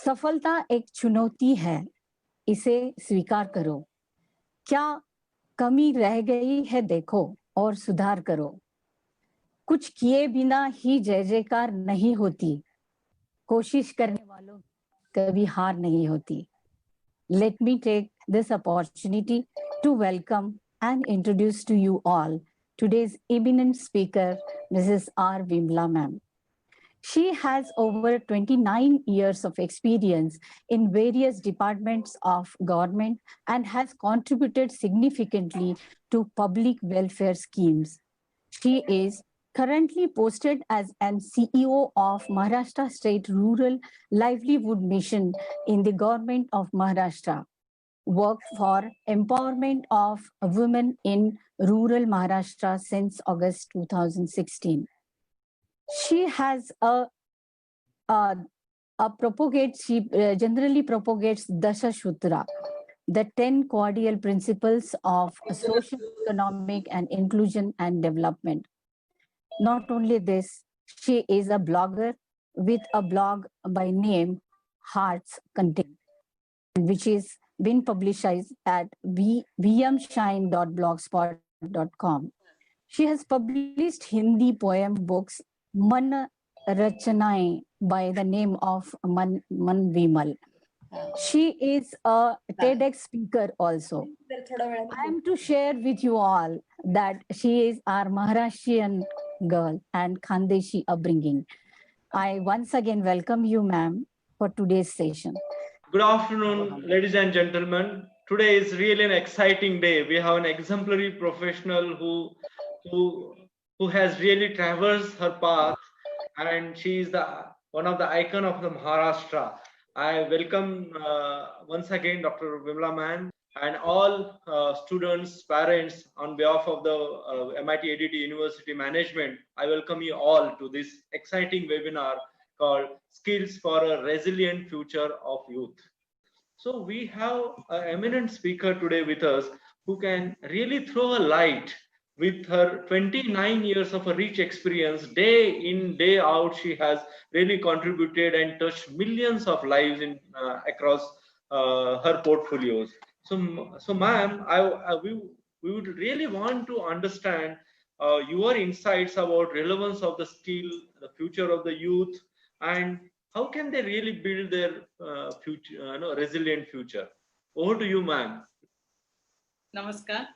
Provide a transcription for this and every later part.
सफलता एक चुनौती है, इसे स्वीकार करो। क्या कमी रह गई है देखो और सुधार करो। कुछ किए बिना ही जय जयकार नहीं होती, कोशिश करने वालों कभी हार नहीं होती। Let me take this opportunity to welcome and introduce to you all today's eminent speaker, Mrs. R. Vimla ma'am. She has over 29 years of experience in various departments of government and has contributed significantly to public welfare schemes. She is currently posted as an CEO of Maharashtra State Rural Livelihood Mission in the government of Maharashtra. Worked for empowerment of women in rural Maharashtra since August 2016. She has she generally propagates Dasha Shutra, the 10 cordial principles of social, economic, and inclusion and development. Not only this, she is a blogger with a blog by name Hearts Content, which is been publicized at vmshine.blogspot.com. She has published Hindi poem books Man Rachanaएं by the name of Man Vimal. She is a TEDx speaker also. I am to share with you all that she is our Maharashtrian girl and Khandeshi upbringing. I once again welcome you, ma'am, for today's session. Good afternoon, ladies and gentlemen. Today is really an exciting day. We have an exemplary professional who has really traversed her path, and she is one of the icon of the Maharashtra. I welcome once again Dr. Vimla ma'am and all students, parents on behalf of the MIT ADT University Management. I welcome you all to this exciting webinar called Skills for a Resilient Future of Youth. So we have an eminent speaker today with us who can really throw a light with her 29 years of a rich experience. Day in, day out, she has really contributed and touched millions of lives across her portfolios. So ma'am, we would really want to understand your insights about relevance of the skill, the future of the youth, and how can they really build their future, resilient future? Over to you, ma'am. Namaskar.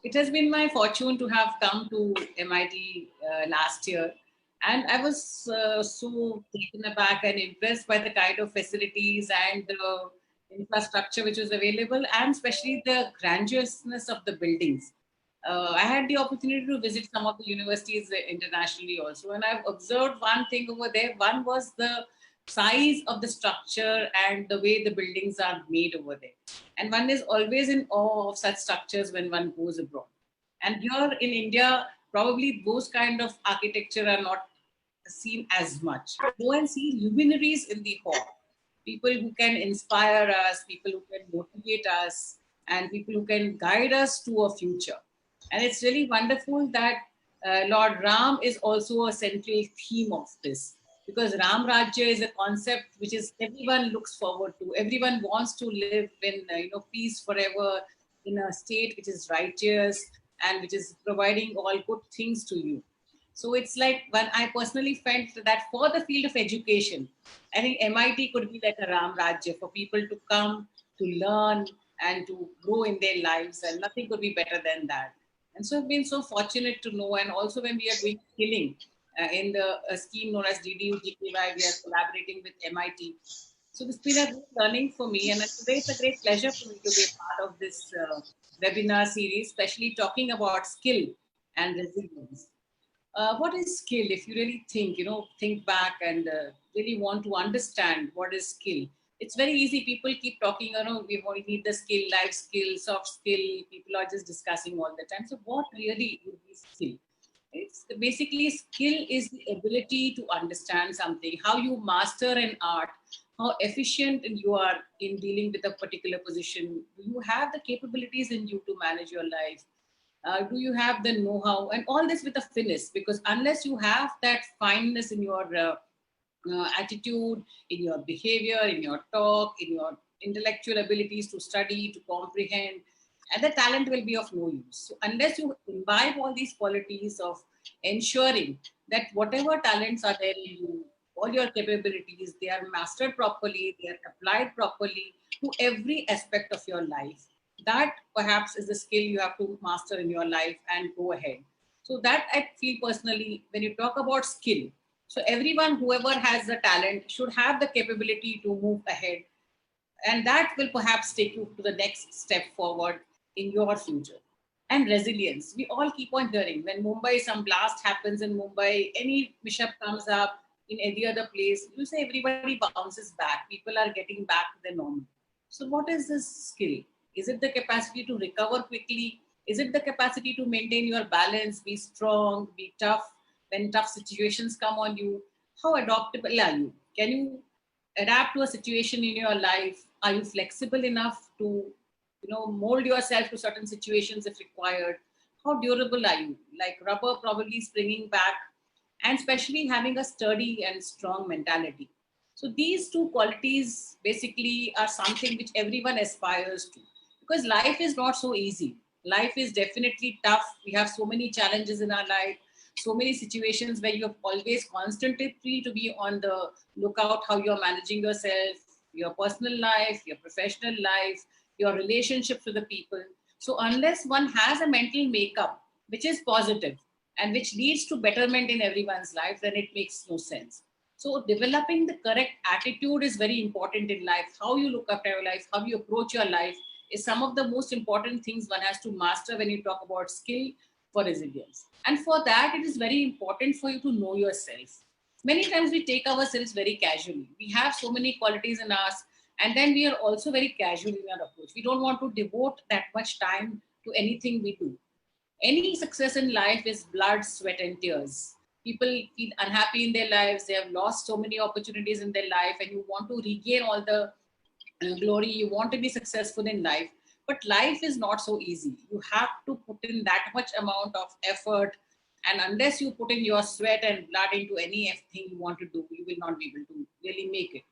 It has been my fortune to have come to MIT last year, and I was so taken aback and impressed by the kind of facilities and the infrastructure which was available, and especially the grandiousness of the buildings. I had the opportunity to visit some of the universities internationally also, and I've observed one thing over there. One was the size of the structure and the way the buildings are made over there. And one is always in awe of such structures when one goes abroad. And here in India, probably those kind of architecture are not seen as much. Go and see luminaries in the hall. People who can inspire us, people who can motivate us, and people who can guide us to a future. And it's really wonderful that Lord Ram is also a central theme of this, because Ram Rajya is a concept which is everyone looks forward to. Everyone wants to live in peace forever, in a state which is righteous and which is providing all good things to you. So it's like, when I personally felt that for the field of education, I think MIT could be like a Ram Rajya for people to come, to learn and to grow in their lives, and nothing could be better than that. And so I've been so fortunate to know, and also when we are doing skilling in the scheme known as DDU-GKY, we are collaborating with MIT. So it's been a great learning for me, and today it's a great pleasure for me to be a part of this webinar series, especially talking about skill and resilience. What is skill? If you really think back and really want to understand what is skill, it's very easy. People keep talking, we only need the skill, life skill, soft skill. People are just discussing all the time. So what really would be skill? It's basically, skill is the ability to understand something, how you master an art, how efficient you are in dealing with a particular position. Do you have the capabilities in you to manage your life? Do you have the know-how? And all this with a finesse, because unless you have that fineness in your attitude, in your behavior, in your talk, in your intellectual abilities to study, to comprehend, and the talent will be of no use. So unless you imbibe all these qualities of ensuring that whatever talents are there in you, all your capabilities, they are mastered properly, they are applied properly to every aspect of your life. That perhaps is the skill you have to master in your life and go ahead. So that I feel personally, when you talk about skill, so everyone, whoever has the talent, should have the capability to move ahead, and that will perhaps take you to the next step forward in your future. And resilience, we all keep on hearing, when Mumbai, some blast happens in Mumbai, any mishap comes up in any other place, you say everybody bounces back, people are getting back to their normal. So what is this skill? Is it the capacity to recover quickly? Is it the capacity to maintain your balance, be strong, be tough when tough situations come on you? How adaptable are you? Can you adapt to a situation in your life? Are you flexible enough to, mold yourself to certain situations if required? How durable are you? Like rubber, probably springing back, and especially having a sturdy and strong mentality. So these two qualities basically are something which everyone aspires to, because life is not so easy. Life is definitely tough. We have so many challenges in our life, so many situations where you have always constantly to be on the lookout how you're managing yourself, your personal life, your professional life, your relationships with the people. So unless one has a mental makeup which is positive and which leads to betterment in everyone's life, then it makes no sense. So developing the correct attitude is very important in life. How you look after your life, how you approach your life is some of the most important things one has to master when you talk about skill for resilience. And for that, it is very important for you to know yourself. Many times we take ourselves very casually. We have so many qualities in us, and then we are also very casual in our approach. We don't want to devote that much time to anything we do. Any success in life is blood, sweat, and tears. People feel unhappy in their lives. They have lost so many opportunities in their life, and you want to regain all the glory. You want to be successful in life, but life is not so easy. You have to put in that much amount of effort, and unless you put in your sweat and blood into anything you want to do, you will not be able to really make it.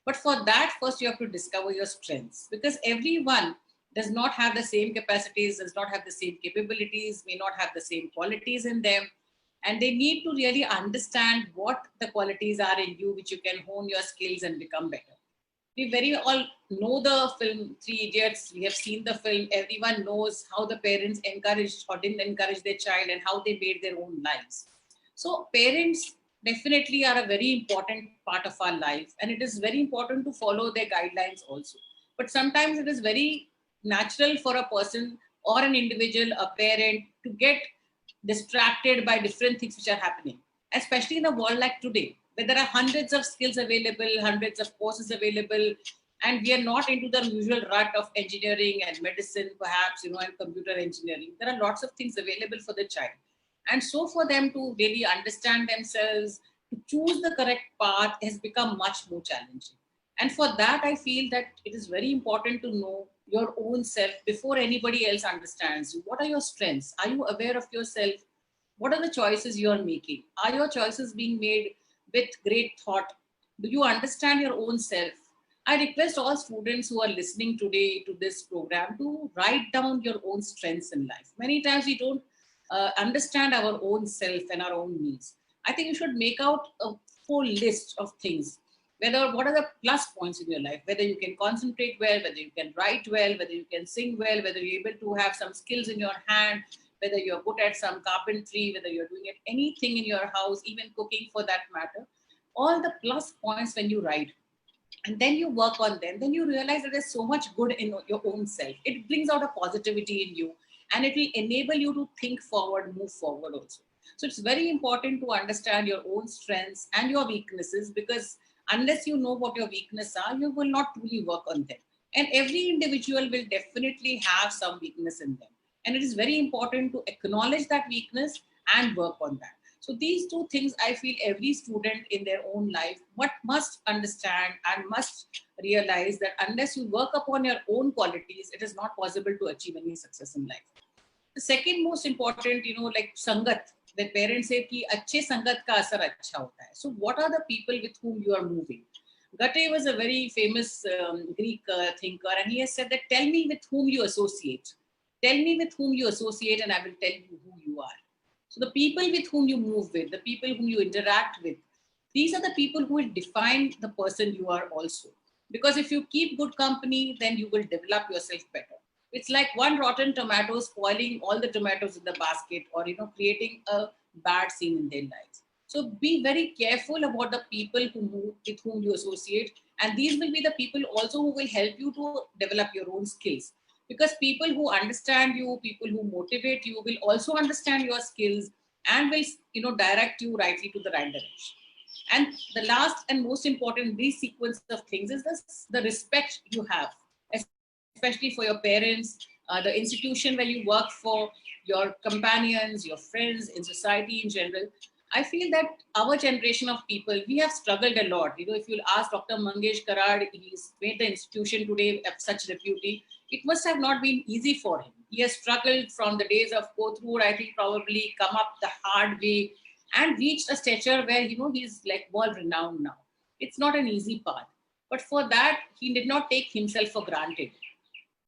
But for that, first you have to discover your strengths, because everyone does not have the same capacities, does not have the same capabilities, may not have the same qualities in them. And they need to really understand what the qualities are in you, which you can hone your skills and become better. We very all know the film Three Idiots. We have seen the film. Everyone knows how the parents encouraged or didn't encourage their child and how they made their own lives. So parents definitely are a very important part of our life, and it is very important to follow their guidelines also. But sometimes it is very natural for a person or an individual, a parent, to get distracted by different things which are happening, especially in a world like today, where there are hundreds of skills available, hundreds of courses available, and we are not into the usual rut of engineering and medicine, perhaps, and computer engineering. There are lots of things available for the child. And so for them to really understand themselves, to choose the correct path has become much more challenging. And for that, I feel that it is very important to know your own self before anybody else understands you. What are your strengths? Are you aware of yourself? What are the choices you are making? Are your choices being made with great thought? Do you understand your own self? I request all students who are listening today to this program to write down your own strengths in life. Many times we don't understand our own self and our own needs. I think you should make out a full list of things. What are the plus points in your life? Whether you can concentrate well, whether you can write well, whether you can sing well, whether you're able to have some skills in your hand, whether you're good at some carpentry, whether you're doing it, anything in your house, even cooking for that matter. All the plus points when you write, and then you work on them, then you realize that there's so much good in your own self. It brings out a positivity in you, and it will enable you to think forward, move forward also. So it's very important to understand your own strengths and your weaknesses, because unless you know what your weaknesses are, you will not truly work on them. And every individual will definitely have some weakness in them. And it is very important to acknowledge that weakness and work on that. So these two things, I feel every student in their own life must understand and must realize that unless you work upon your own qualities, it is not possible to achieve any success in life. The second most important, like Sangat. The parents say कि अच्छे संगत का असर अच्छा होता है. So what are the people with whom you are moving? Goethe was a very famous Greek thinker, and he has said that tell me with whom you associate. Tell me with whom you associate, and I will tell you who you are. So the people with whom you move with, the people whom you interact with, these are the people who will define the person you are also. Because if you keep good company, then you will develop yourself better. It's like one rotten tomato spoiling all the tomatoes in the basket, or creating a bad scene in their lives. So be very careful about the people with whom you associate, and these will be the people also who will help you to develop your own skills. Because people who understand you, people who motivate you, will also understand your skills and will direct you rightly to the right direction. And the last and most important these sequence of things is the respect you have, especially for your parents, the institution where you work for, your companions, your friends, in society in general. I feel that our generation of people, we have struggled a lot. If you'll ask Dr. Mangesh Karad, he's made the institution today of such repute. It must have not been easy for him. He has struggled from the days of Kothur, I think probably come up the hard way and reached a stature where, he's like world renowned now. It's not an easy path. But for that, he did not take himself for granted.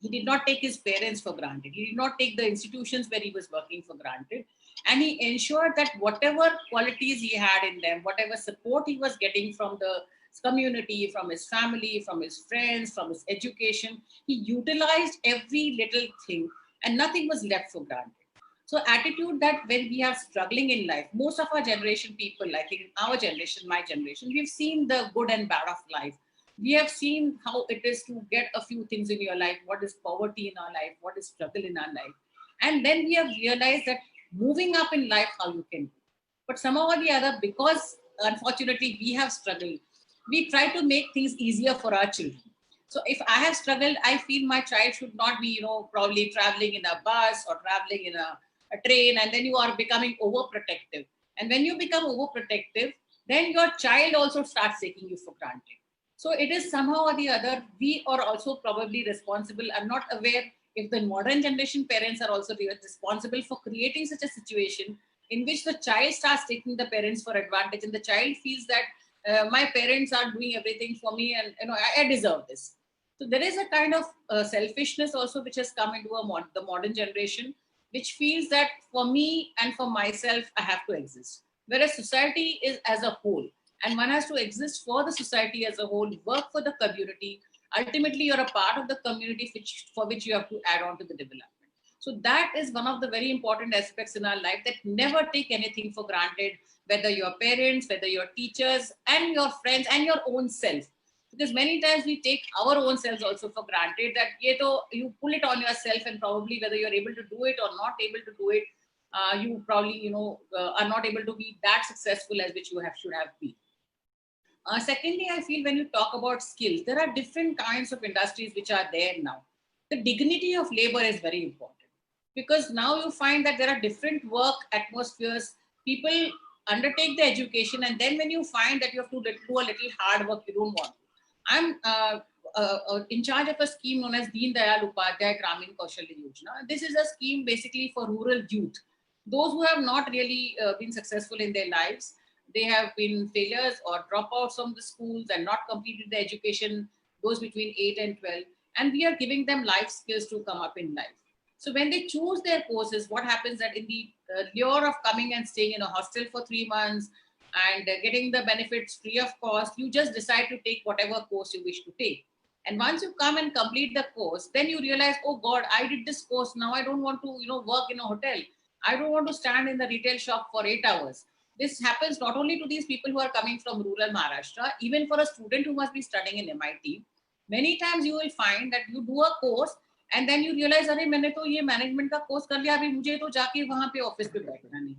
He did not take his parents for granted. He did not take the institutions where he was working for granted. And he ensured that whatever qualities he had in them, whatever support he was getting from the community, from his family, from his friends, from his education, he utilized every little thing and nothing was left for granted. So attitude that when we are struggling in life, most of our generation people, I think our generation, my generation, we've seen the good and bad of life. We have seen how it is to get a few things in your life, what is poverty in our life, what is struggle in our life. And then we have realized that moving up in life, how you can do. But somehow or the other, because unfortunately we have struggled, we try to make things easier for our children. So if I have struggled, I feel my child should not be, probably traveling in a bus or traveling in a train, and then you are becoming overprotective. And when you become overprotective, then your child also starts taking you for granted. So it is somehow or the other, we are also probably responsible. I'm not aware if the modern generation parents are also responsible for creating such a situation in which the child starts taking the parents for advantage, and the child feels that my parents are doing everything for me, and I deserve this. So there is a kind of selfishness also which has come into the modern generation, which feels that for me and for myself, I have to exist. Whereas society is as a whole, and one has to exist for the society as a whole, work for the community. Ultimately, you're a part of the community for which you have to add on to the development. So that is one of the very important aspects in our life, that never take anything for granted, whether your parents, whether your teachers and your friends and your own self. Because many times we take our own selves also for granted, that you pull it on yourself, and probably whether you're able to do it or not able to do it, you probably are not able to be that successful as which you should have been. Secondly, I feel when you talk about skills, there are different kinds of industries which are there now. The dignity of labor is very important, because now you find that there are different work atmospheres. People undertake the education, and then when you find that you have to do a little hard work, you don't want to. I'm in charge of a scheme known as Deen Dayal Upadhyay Gramin Kaushalya Yojana. This is a scheme basically for rural youth, those who have not really been successful in their lives. They have been failures or dropouts from the schools and not completed the education, those between 8 and 12. And we are giving them life skills to come up in life. So when they choose their courses, what happens that in the lure of coming and staying in a hostel for 3 months and getting the benefits free of cost, you just decide to take whatever course you wish to take. And once you come and complete the course, then you realize, oh God, I did this course. Now I don't want to, work in a hotel. I don't want to stand in the retail shop for 8 hours. This happens not only to these people who are coming from rural Maharashtra, even for a student who must be studying in MIT. Many times you will find that you do a course and then you realize, अरे मैंने तो ये management का course कर लिया, अभी मुझे तो जाके वहाँ पे office पे बैठना नहीं.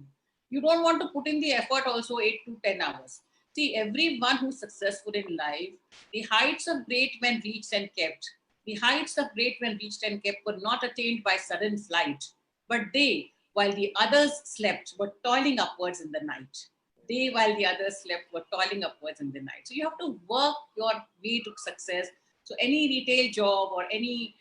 You don't want to put in the effort also 8 to 10 hours. See, everyone who's successful in life, the heights of great men reached and kept. The heights of great men reached and kept were not attained by sudden flight, but they, while the others slept, were toiling upwards in the night. They, while the others slept, were toiling upwards in the night. So you have to work your way to success. So any retail job or any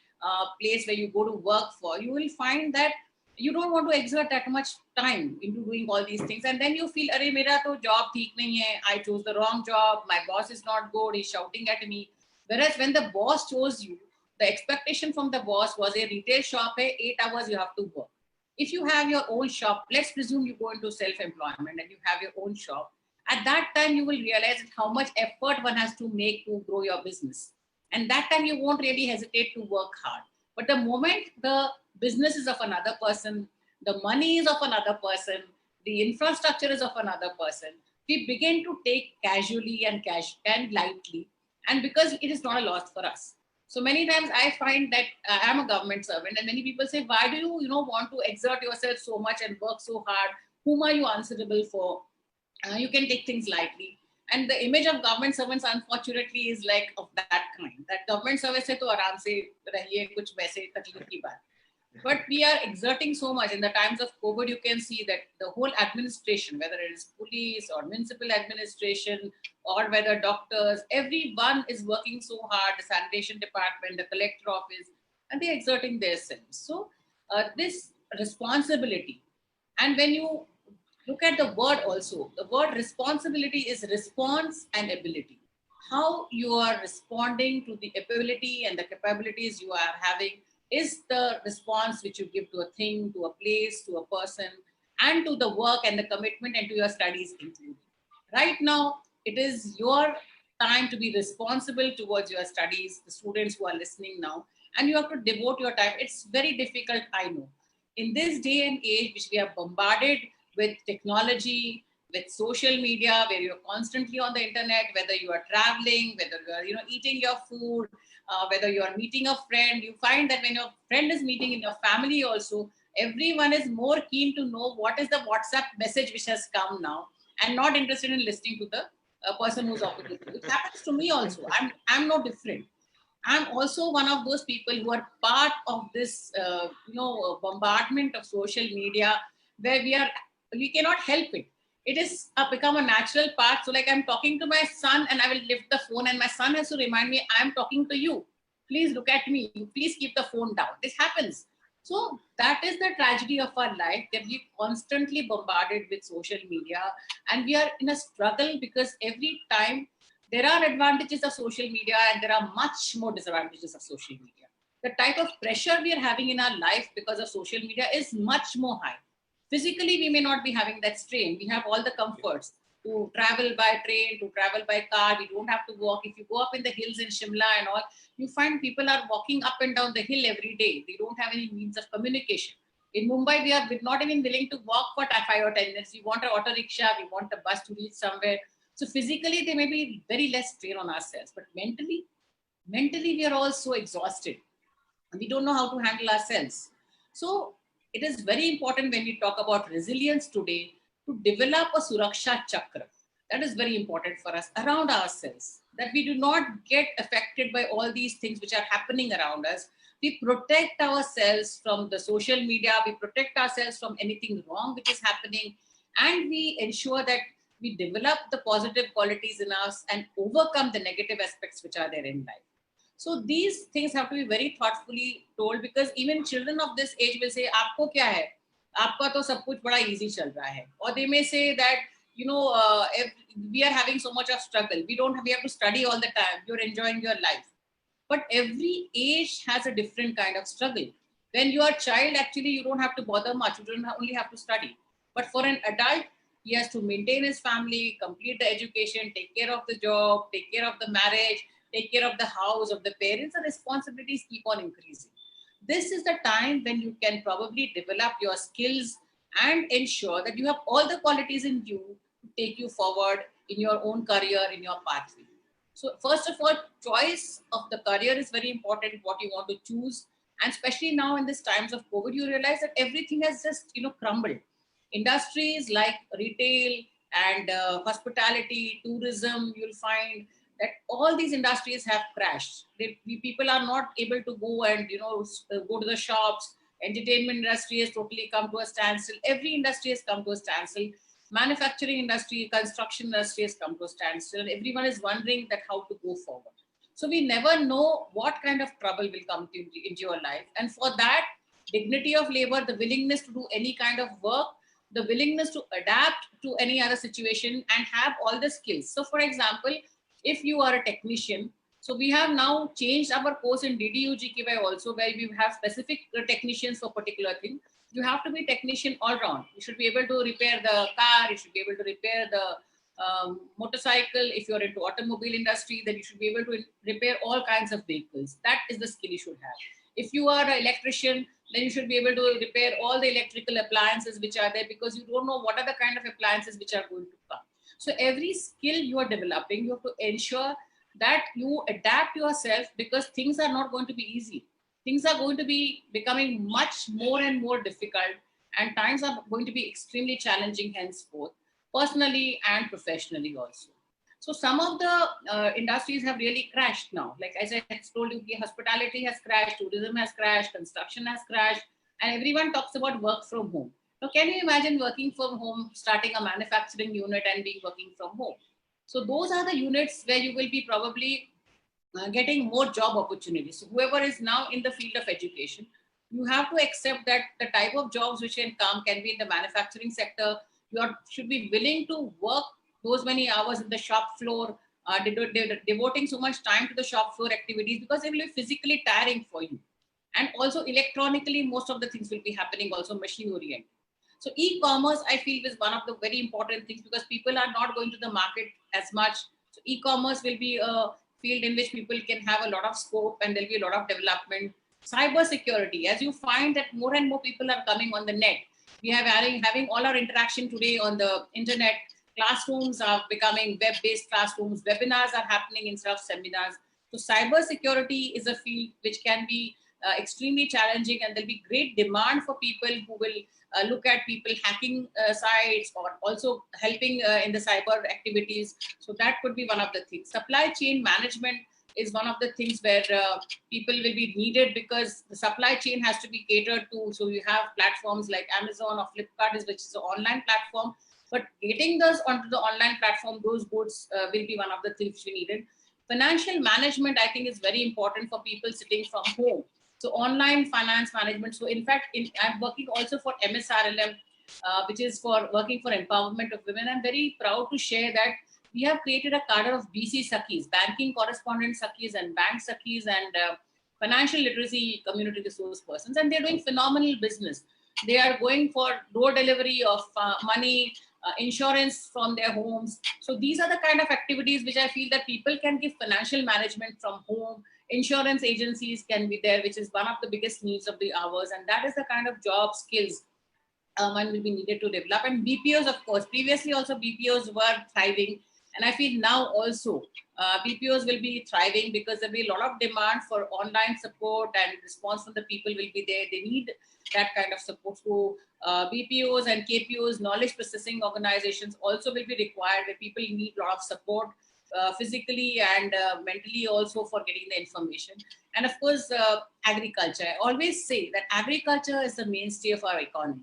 place where you go to work for, you will find that you don't want to exert that much time into doing all these things, and then you feel, "Arey, mera to job theek nahi hai. I chose the wrong job. My boss is not good. He's shouting at me." Whereas when the boss chose you, the expectation from the boss was a retail shop hai, 8 hours you have to work. If you have your own shop, let's presume you go into self-employment and you have your own shop. At that time, you will realize how much effort one has to make to grow your business. And that time you won't really hesitate to work hard. But the moment the business is of another person, the money is of another person, the infrastructure is of another person, we begin to take casually and lightly, and because it is not a loss for us. So many times I find that I'm a government servant, and many people say, "Why do you, want to exert yourself so much and work so hard? Whom are you answerable for? You can take things lightly." And the image of government servants, unfortunately, is like of that kind. That government service है तो आराम से रहिए, कुछ वैसे तकलीफ की बात. But we are exerting so much. In the times of COVID, you can see that the whole administration, whether it is police or municipal administration or whether doctors, everyone is working so hard, the sanitation department, the collector office, and they're exerting their selves. So this responsibility, and when you look at the word also, the word responsibility is response and ability. How you are responding to the ability and the capabilities you are having is the response which you give to a thing, to a place, to a person, and to the work and the commitment and to your studies included. Right now, it is your time to be responsible towards your studies, the students who are listening now, and you have to devote your time. It's very difficult, I know. In this day and age, which we are bombarded with technology, with social media, where you're constantly on the internet, whether you are traveling, whether you are eating your food, whether you are meeting a friend, you find that when your friend is meeting in your family also, everyone is more keen to know what is the WhatsApp message which has come now, and not interested in listening to the person who's opposite you. It happens to me also. I'm no different. I'm also one of those people who are part of this, bombardment of social media, where we cannot help it. It is become a natural part. So like I'm talking to my son and I will lift the phone and my son has to remind me, I'm talking to you. Please look at me. Please keep the phone down. This happens. So that is the tragedy of our life, that we're constantly bombarded with social media, and we are in a struggle because every time there are advantages of social media and there are much more disadvantages of social media. The type of pressure we are having in our life because of social media is much more high. Physically, we may not be having that strain. We have all the comforts to travel by train, to travel by car. We don't have to walk. If you go up in the hills in Shimla and all, you find people are walking up and down the hill every day. They don't have any means of communication. In Mumbai, we are not even willing to walk for 5 or 10 minutes. We want an auto rickshaw. We want a bus to reach somewhere. So physically, there may be very less strain on ourselves. But mentally, we are all so exhausted. We don't know how to handle ourselves. So it is very important when we talk about resilience today to develop a Suraksha Chakra. That is very important for us around ourselves, that we do not get affected by all these things which are happening around us. We protect ourselves from the social media, we protect ourselves from anything wrong which is happening, and we ensure that we develop the positive qualities in us and overcome the negative aspects which are there in life. So these things have to be very thoughtfully told, because even children of this age will say, "Aapko kya hai? Aapka to sab kuch bada easy chal raha hai." Or they may say that, if we are having so much of struggle, we have to study all the time. You're enjoying your life. But every age has a different kind of struggle. When you are a child, actually, you don't have to bother much. You don't only have to study. But for an adult, he has to maintain his family, complete the education, take care of the job, take care of the marriage, take care of the house, of the parents. The responsibilities keep on increasing. This is the time when you can probably develop your skills and ensure that you have all the qualities in you to take you forward in your own career, in your pathway. So first of all, choice of the career is very important, what you want to choose. And especially now in these times of COVID, you realize that everything has just, crumbled. Industries like retail and hospitality, tourism, you'll find that all these industries have crashed. People are not able to go and, go to the shops. Entertainment industry has totally come to a standstill. Every industry has come to a standstill. Manufacturing industry, construction industry has come to a standstill, and everyone is wondering that how to go forward. So we never know what kind of trouble will come into your life. And for that, dignity of labor, the willingness to do any kind of work, the willingness to adapt to any other situation and have all the skills. So for example, if you are a technician, so we have now changed our course in DDU-GKY also, where we have specific technicians for particular thing. You have to be technician all round. You should be able to repair the car. You should be able to repair the motorcycle. If you're into automobile industry, then you should be able to repair all kinds of vehicles. That is the skill you should have. If you are an electrician, then you should be able to repair all the electrical appliances which are there, because you don't know what are the kind of appliances which are going to come. So every skill you are developing, you have to ensure that you adapt yourself, because things are not going to be easy. Things are going to be becoming much more and more difficult, and times are going to be extremely challenging henceforth, personally and professionally also. So some of the industries have really crashed now. Like as I had told you, hospitality has crashed, tourism has crashed, construction has crashed, and everyone talks about work from home. Now, can you imagine working from home, starting a manufacturing unit and being working from home? So those are the units where you will be probably getting more job opportunities. So whoever is now in the field of education, you have to accept that the type of jobs which can be in the manufacturing sector. Should be willing to work those many hours in the shop floor, devoting so much time to the shop floor activities, because it will be physically tiring for you. And also electronically, most of the things will be happening also machine oriented. So e-commerce, I feel, is one of the very important things, because people are not going to the market as much. So e-commerce will be a field in which people can have a lot of scope, and there'll be a lot of development. Cyber security, as you find that more and more people are coming on the net. We are having all our interaction today on the internet. Classrooms are becoming web-based classrooms. Webinars are happening instead of seminars. So cyber security is a field which can be extremely challenging, and there'll be great demand for people who will look at people hacking sites, or also helping in the cyber activities. So that could be one of the things. Supply chain management is one of the things where people will be needed, because the supply chain has to be catered to. So you have platforms like Amazon or Flipkart, which is an online platform, but getting those onto the online platform, those goods will be one of the things we needed. Financial management, I think, is very important for people sitting from home. So online finance management. So in fact, I'm working also for MSRLM, which is for working for empowerment of women. I'm very proud to share that we have created a cadre of BC Sakhis, banking correspondent Sakhis and bank Sakhis, and financial literacy community resource persons. And they're doing phenomenal business. They are going for door delivery of money, insurance from their homes. So these are the kind of activities which I feel that people can give financial management from home. Insurance agencies can be there, which is one of the biggest needs of the hours. And that is the kind of job skills one will be needed to develop. And BPOs, of course, previously also BPOs were thriving. And I feel now also BPOs will be thriving, because there will be a lot of demand for online support, and response from the people will be there. They need that kind of support. So BPOs and KPOs, knowledge processing organizations, also will be required, where people need a lot of support physically and mentally also for getting the information. And of course, agriculture. I always say that agriculture is the mainstay of our economy.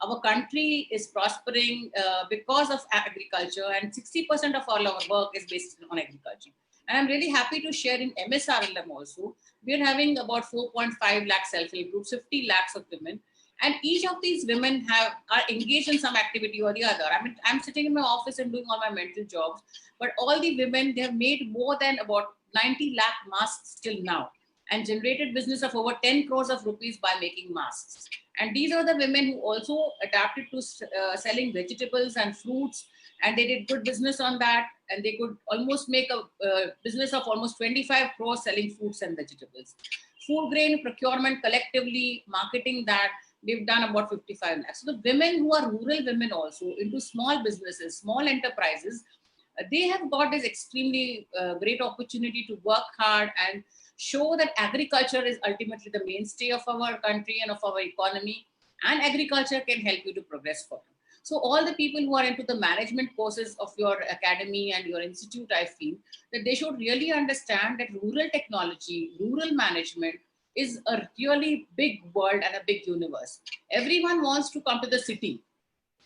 Our country is prospering because of agriculture, and 60% of all our work is based on agriculture. And I'm really happy to share in MSRLM also, we're having about 4.5 lakh self-help groups, 50 lakhs of women. And each of these women are engaged in some activity or the other. I mean, I'm sitting in my office and doing all my mental jobs, but all the women, they have made more than about 90 lakh masks till now, and generated business of over 10 crores of rupees by making masks. And these are the women who also adapted to selling vegetables and fruits, and they did good business on that, and they could almost make a business of almost 25 crores selling fruits and vegetables. Food grain procurement, collectively marketing that, we've done about 55 lakhs. So the women who are rural women also into small businesses, small enterprises, they have got this extremely great opportunity to work hard and show that agriculture is ultimately the mainstay of our country and of our economy, and agriculture can help you to progress further. So all the people who are into the management courses of your academy and your institute, I feel that they should really understand that rural technology, rural management is a really big world and a big universe. Everyone wants to come to the city.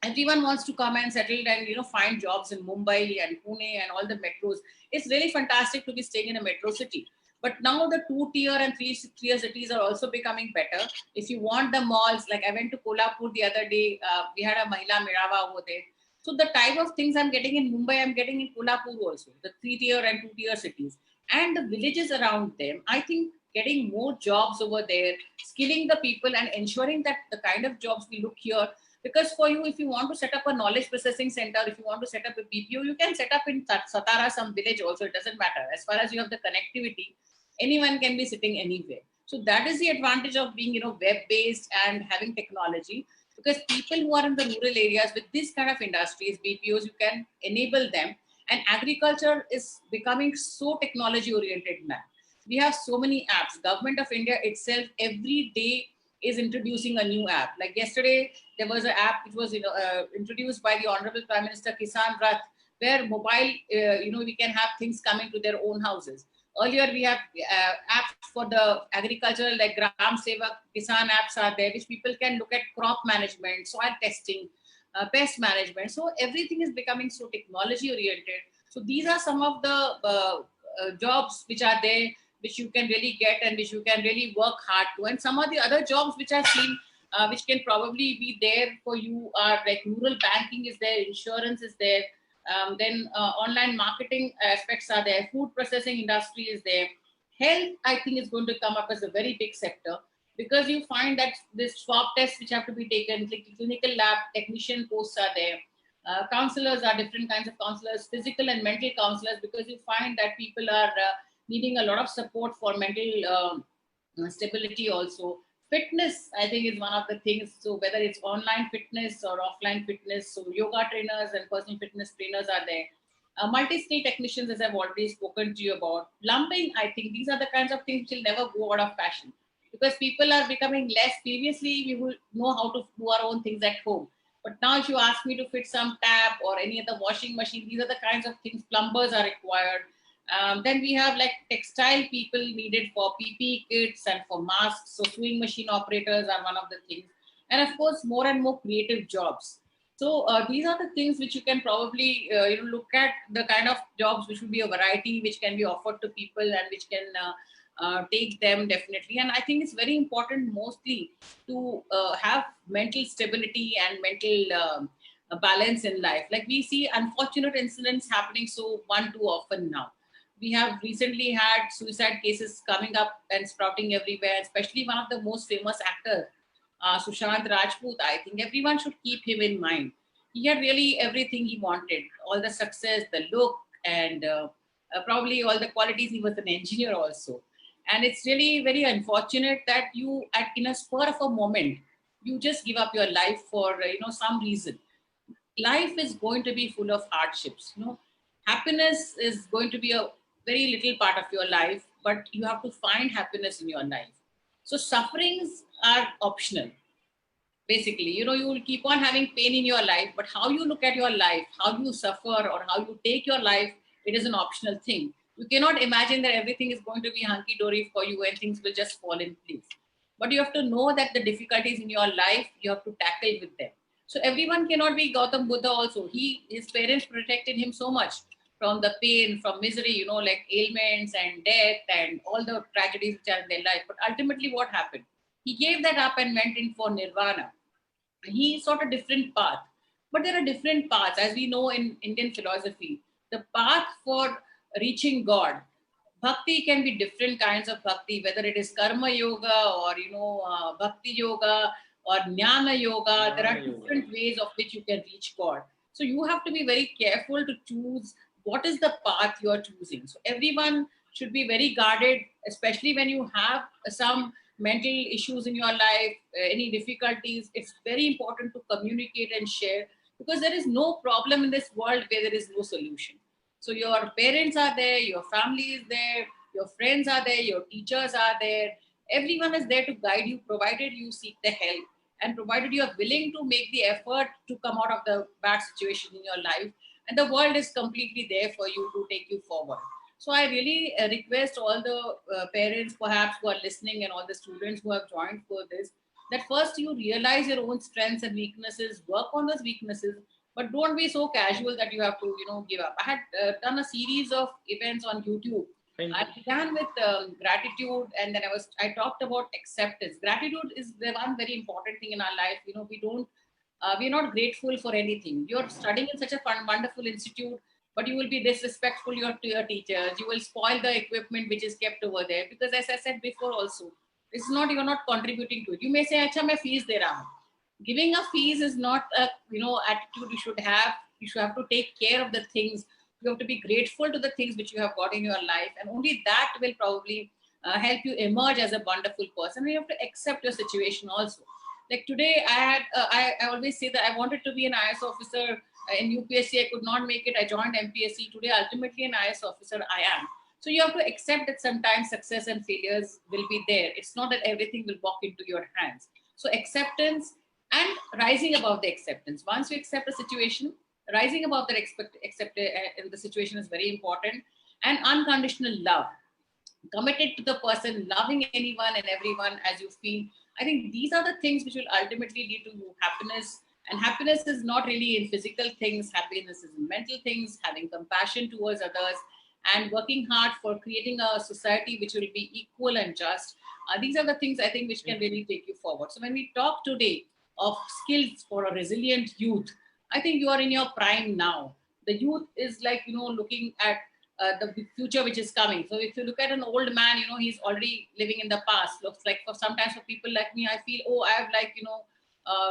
Everyone wants to come and settle and find jobs in Mumbai and Pune and all the metros. It's really fantastic to be staying in a metro city. But now the 2-tier and 3-tier cities are also becoming better. If you want the malls, like I went to Kolhapur the other day, we had a Mahila Mirava over there. So the type of things I'm getting in Mumbai, I'm getting in Kolhapur also, the 3-tier and 2-tier cities. And the villages around them, I think getting more jobs over there, skilling the people and ensuring that the kind of jobs we look here. Because for you, if you want to set up a knowledge processing center, if you want to set up a BPO, you can set up in Satara, some village also, it doesn't matter. As far as you have the connectivity, anyone can be sitting anywhere. So that is the advantage of being, web-based and having technology, because people who are in the rural areas with this kind of industries, BPOs, you can enable them. And agriculture is becoming so technology oriented now. We have so many apps. Government of India itself every day is introducing a new app. Like yesterday, there was an app which was introduced by the Honorable Prime Minister, Kisan Rath, where mobile, we can have things coming to their own houses. Earlier, we have apps for the agricultural, like Gram Sevak, Kisan apps are there, which people can look at crop management, soil testing, pest management. So everything is becoming so technology oriented. So these are some of the jobs which are there, which you can really get and which you can really work hard to. And some of the other jobs which I've seen, which can probably be there for you, are like rural banking is there, insurance is there, then online marketing aspects are there, food processing industry is there. Health, I think, is going to come up as a very big sector, because you find that this swab tests which have to be taken, like clinical lab technician posts are there. Counselors are different kinds of counselors, physical and mental counselors, because you find that people are needing a lot of support for mental stability also. Fitness, I think, is one of the things. So whether it's online fitness or offline fitness, so yoga trainers and personal fitness trainers are there. Multi-skill technicians, as I've already spoken to you about. Plumbing, I think these are the kinds of things which will never go out of fashion, because people are becoming less. Previously, we would know how to do our own things at home. But now if you ask me to fit some tap or any other washing machine, these are the kinds of things. Plumbers are required. Then we have like textile people needed for PPE kits and for masks. So sewing machine operators are one of the things. And of course, more and more creative jobs. So these are the things which you can probably look at, the kind of jobs which will be a variety which can be offered to people and which can take them definitely. And I think it's very important mostly to have mental stability and mental balance in life. Like we see unfortunate incidents happening so one too often now. We have recently had suicide cases coming up and sprouting everywhere, especially one of the most famous actors, Sushant Rajput. I think everyone should keep him in mind. He had really everything he wanted, all the success, the look, and probably all the qualities. He was an engineer also. And it's really very unfortunate that you, in a spur of a moment, you just give up your life for some reason. Life is going to be full of hardships. Happiness is going to be a very little part of your life, but you have to find happiness in your life. So sufferings are optional. Basically, you will keep on having pain in your life, but how you look at your life, how you suffer or how you take your life, it is an optional thing. You cannot imagine that everything is going to be hunky-dory for you and things will just fall in place. But you have to know that the difficulties in your life, you have to tackle with them. So everyone cannot be Gautam Buddha also. His parents protected him so much from the pain, from misery, like ailments and death and all the tragedies which are in their life. But ultimately what happened? He gave that up and went in for nirvana. He sought a different path. But there are different paths, as we know in Indian philosophy. The path for reaching God, bhakti can be different kinds of bhakti, whether it is karma yoga or bhakti yoga or jnana yoga. There are different ways of which you can reach God. So you have to be very careful to choose what is the path you are choosing. So everyone should be very guarded, especially when you have some mental issues in your life, any difficulties. It's very important to communicate and share, because there is no problem in this world where there is no solution. So your parents are there, your family is there, your friends are there, your teachers are there. Everyone is there to guide you, provided you seek the help and provided you are willing to make the effort to come out of the bad situation in your life. And the world is completely there for you to take you forward. So I really request all the parents perhaps who are listening and all the students who have joined for this, that first you realize your own strengths and weaknesses, work on those weaknesses, but don't be so casual that you have to, give up. I had done a series of events on YouTube Thank I you. began with gratitude, and then I talked about acceptance. Gratitude is the one very important thing in our life. You know, we're not grateful for anything. You're studying in such a fun, wonderful institute, but you will be disrespectful to your teachers. You will spoil the equipment which is kept over there, because as I said before also, it's not, you're not contributing to it. You may say, "Acha, main fees de raha hu." Giving a fees is not a attitude you should have. You should have to take care of the things. You have to be grateful to the things which you have got in your life, and only that will probably help you emerge as a wonderful person. And you have to accept your situation also. Like today, I always say that I wanted to be an IS officer in UPSC. I could not make it. I joined MPSC. Today, ultimately an IS officer I am. So you have to accept that sometimes success and failures will be there. It's not that everything will walk into your hands. So acceptance and rising above the acceptance. Once you accept a situation, rising above that in the situation is very important. And unconditional love, committed to the person, loving anyone and everyone as you feel. I think these are the things which will ultimately lead to happiness. And happiness is not really in physical things. Happiness is in mental things, having compassion towards others, and working hard for creating a society which will be equal and just. These are the things I think which can really take you forward. So when we talk today of skills for a resilient youth, I think you are in your prime now. The youth is like, looking at the future which is coming. So if you look at an old man, he's already living in the past. Looks like for sometimes for people like me, I feel, oh, I've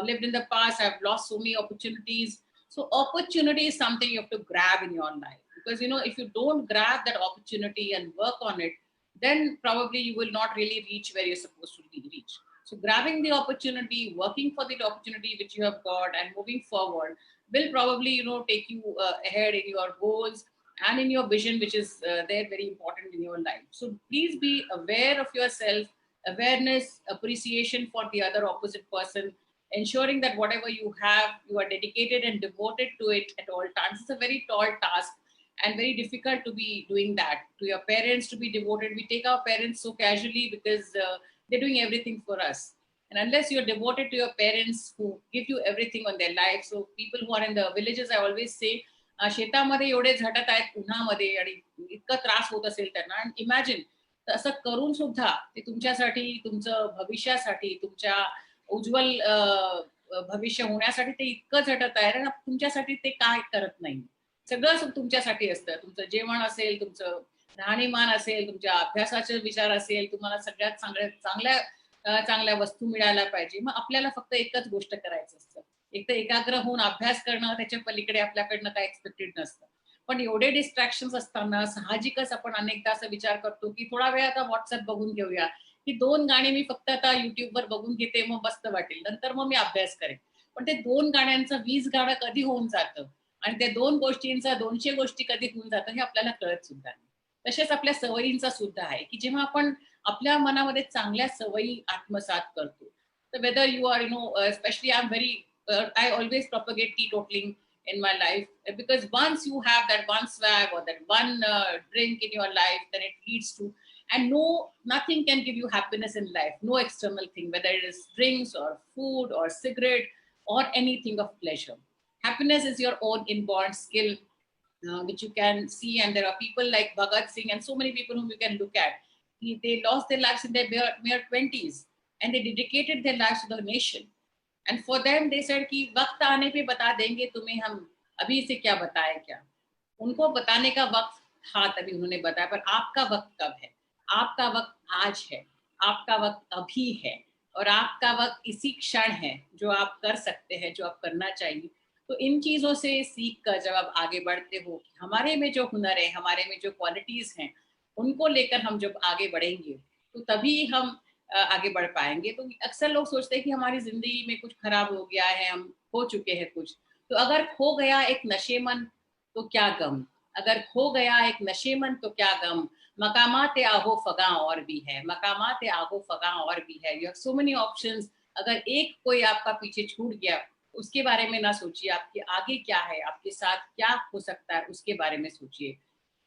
lived in the past. I've lost so many opportunities. So opportunity is something you have to grab in your life, because if you don't grab that opportunity and work on it, then probably you will not really reach where you're supposed to reach. So grabbing the opportunity, working for the opportunity which you have got, and moving forward will probably take you ahead in your goals and in your vision, which is there very important in your life. So please be aware of yourself, awareness, appreciation for the other opposite person, ensuring that whatever you have, you are dedicated and devoted to it at all times. It's a very tall task and very difficult to be doing that. To your parents, to be devoted, we take our parents so casually because they're doing everything for us. And unless you're devoted to your parents who give you everything on their life, so people who are in the villages, I always say, शेतामध्ये एवढे झटत आहेत उन्हामध्ये आणि इतका त्रास होत असेल त्यांना, आणि इमॅजिन असं करून सुद्धा ते तुमच्यासाठी, तुमचं भविष्यासाठी, तुमच्या उज्ज्वल भविष्य होण्यासाठी ते इतकं झटत आहे, आणि तुमच्यासाठी ते काय करत नाही. सगळं तुमच्यासाठी असतं. तुमचं जेवण असेल, तुमचं राहणीमान असेल, तुमच्या अभ्यासाचे विचार असेल, तुम्हाला सगळ्यात चांगल्या वस्तू मिळायला पाहिजे. मग आपल्याला फक्त एकच गोष्ट करायचं असतं, एक तर एकाग्र होऊन अभ्यास करणं. त्याच्या पलीकडे आपल्याकडनं काय एक्सपेक्टेड नसतं. पण एवढे डिस्ट्रॅक्शन्स असताना साहजिकच आपण अनेकदा असा विचार करतो की थोडा वेळ आता व्हॉट्सअप बघून घेऊया, की 2 गाणी मी फक्त आता युट्यूबवर बघून घेते, मग मस्त वाटेल, नंतर मग मी अभ्यास करेन. पण ते 2 गाण्यांचं 20 गाणं कधी होऊन जातं, आणि त्या 2 गोष्टींचा 200 गोष्टी कधी होऊन जातं हे आपल्याला कळत सुद्धा नाही. तसेच आपल्या सवयींचा सुद्धा आहे, की जेव्हा आपण आपल्या मनामध्ये चांगल्या सवयी आत्मसात करतो, तर whether you are especially I'm very I always propagate teetotaling in my life, because once you have that one swag or that one drink in your life, then it leads to, and nothing can give you happiness in life, no external thing, whether it is drinks or food or cigarette or anything of pleasure. Happiness is your own inborn skill, which you can see. And there are people like Bhagat Singh and so many people whom you can look at. They lost their lives in their mere 20s, and they dedicated their lives to the nation. And for them, they said कि वक्त आने पे बता देंगे तुम्हें हम, अभी से क्या बताए क्या. उनको बताने का वक्त था, तभी उन्होंने बताया. पर आपका वक्त कब है? आपका वक्त आज है, आपका वक्त अभी है, और आपका वक्त इसी क्षण है जो आप कर सकते हैं, जो आप करना चाहिए. तो इन चीजों से सीख कर जब आप आगे बढ़ते हो, हमारे में जो हुनर है, हमारे में जो क्वालिटीज हैं, उनको लेकर हम जब आगे बढ़ेंगे, तो तभी हम आगे बढ़ पाएंगे. तो अक्सर लोग सोचते हैं कि हमारी जिंदगी में कुछ खराब हो गया है, हम खो चुके हैं कुछ. तो अगर खो गया एक नशेमन तो क्या गम, अगर खो गया एक नशेमन तो क्या गम. मकामात आगो फगा और भी है, मकामात आगो फगा और भी है. You have so many options. अगर एक कोई आपका पीछे छूट गया, उसके बारे में ना सोचिए. आपके आगे क्या है, आपके साथ क्या हो सकता है, उसके बारे में सोचिए.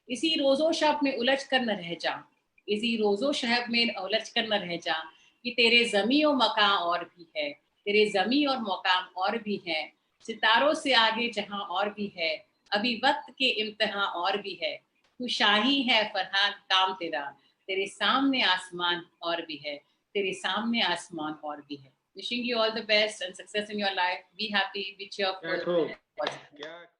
इसी रोजो शब में उलझ कर न रह जा, इसी रोजो शहब में उलझ कर न रह जा, कि तेरे जमी और मकाम और भी है, तेरे जमी और मकाम और भी है, सितारों से आगे जहां और भी है, अभी वक्त के इम्तिहान और भी है. तू शाही है फरहान काम तेरा, तेरे सामने आसमान और भी है, तेरे सामने आसमान और भी है. Wishing you all the best and success in your life. Be happy, be cheerful. क्या